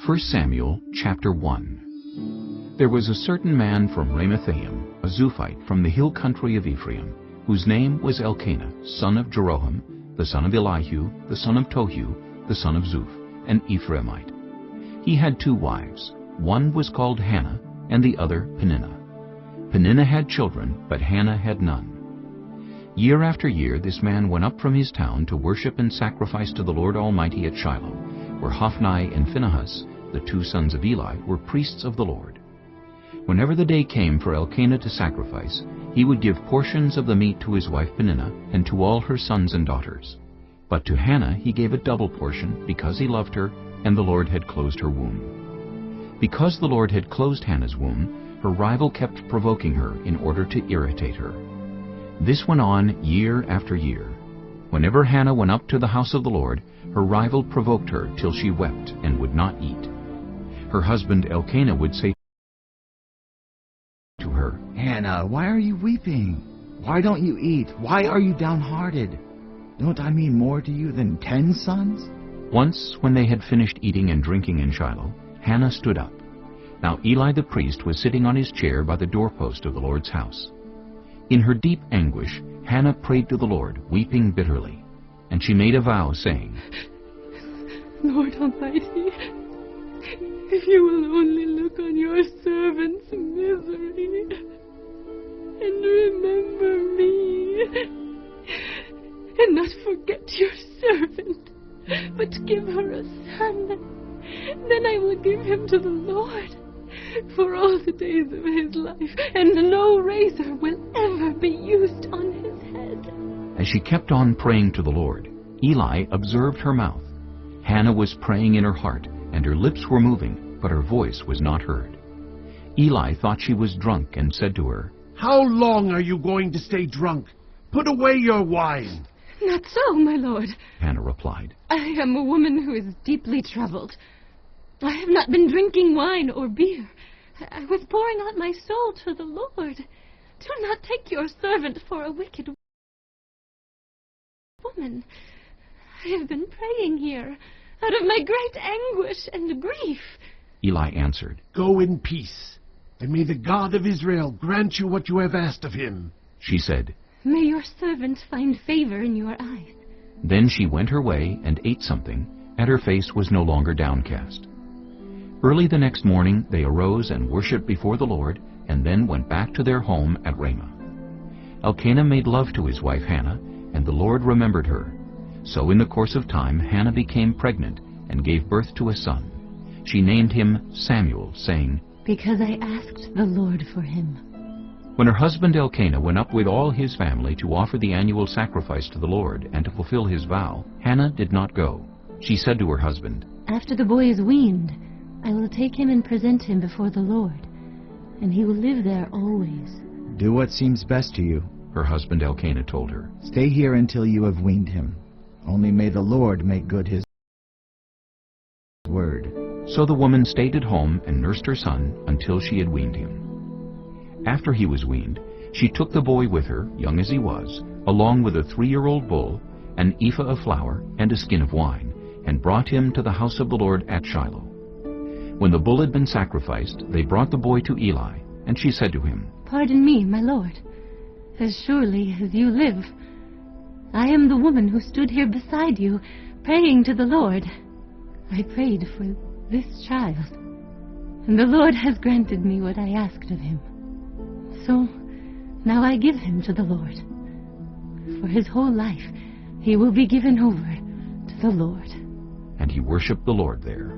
1 Samuel chapter 1. There was a certain man from Ramathaim, a Zuphite from the hill country of Ephraim, whose name was Elkanah, son of Jeroham, the son of Elihu, the son of Tohu, the son of Zuph, an Ephraimite. He had 2 wives. One was called Hannah, and the other Peninnah. Peninnah had children, but Hannah had none. Year after year this man went up from his town to worship and sacrifice to the Lord Almighty at Shiloh, where Hophni and Phinehas, the 2 sons of Eli, were priests of the Lord. Whenever the day came for Elkanah to sacrifice, he would give portions of the meat to his wife Peninnah and to all her sons and daughters. But to Hannah he gave a double portion, because he loved her, and the Lord had closed her womb. Because the Lord had closed Hannah's womb, her rival kept provoking her in order to irritate her. This went on year after year. Whenever Hannah went up to the house of the Lord, her rival provoked her till she wept and would not eat. Her husband Elkanah would say to her, "Hannah, why are you weeping? Why don't you eat? Why are you downhearted? Don't I mean more to you than 10 sons?" Once, when they had finished eating and drinking in Shiloh, Hannah stood up. Now Eli the priest was sitting on his chair by the doorpost of the Lord's house. In her deep anguish, Hannah prayed to the Lord, weeping bitterly. And she made a vow, saying, "Lord Almighty, if you will only look on your servant's misery and remember me, and not forget your servant, but give her a son, then I will give him to the Lord for all the days of his life, and no razor will ever be used on his head." As she kept on praying to the Lord, Eli observed her mouth. Hannah was praying in her heart, and her lips were moving, but her voice was not heard. Eli thought she was drunk and said to her, "How long are you going to stay drunk? Put away your wine." "Not so, my lord," Hannah replied. "I am a woman who is deeply troubled. I have not been drinking wine or beer. I was pouring out my soul to the Lord. Do not take your servant for a wicked woman. I have been praying here out of my great anguish and grief." Eli answered, "Go in peace, and may the God of Israel grant you what you have asked of him." She said, "May your servant find favor in your eyes." Then she went her way and ate something, and her face was no longer downcast. Early the next morning they arose and worshipped before the Lord, and then went back to their home at Ramah. Elkanah made love to his wife Hannah, and the Lord remembered her. So in the course of time Hannah became pregnant and gave birth to a son. She named him Samuel, saying, "Because I asked the Lord for him." When her husband Elkanah went up with all his family to offer the annual sacrifice to the Lord and to fulfill his vow, Hannah did not go. She said to her husband, "After the boy is weaned, I will take him and present him before the Lord, and he will live there always." "Do what seems best to you," her husband Elkanah told her. "Stay here until you have weaned him. Only may the Lord make good his word." So the woman stayed at home and nursed her son until she had weaned him. After he was weaned, she took the boy with her, young as he was, along with a 3-year-old bull, an ephah of flour, and a skin of wine, and brought him to the house of the Lord at Shiloh. When the bull had been sacrificed, they brought the boy to Eli, and she said to him, "Pardon me, my lord. As surely as you live, I am the woman who stood here beside you, praying to the Lord. I prayed for this child, and the Lord has granted me what I asked of him. So now I give him to the Lord. For his whole life he will be given over to the Lord." And he worshipped the Lord there.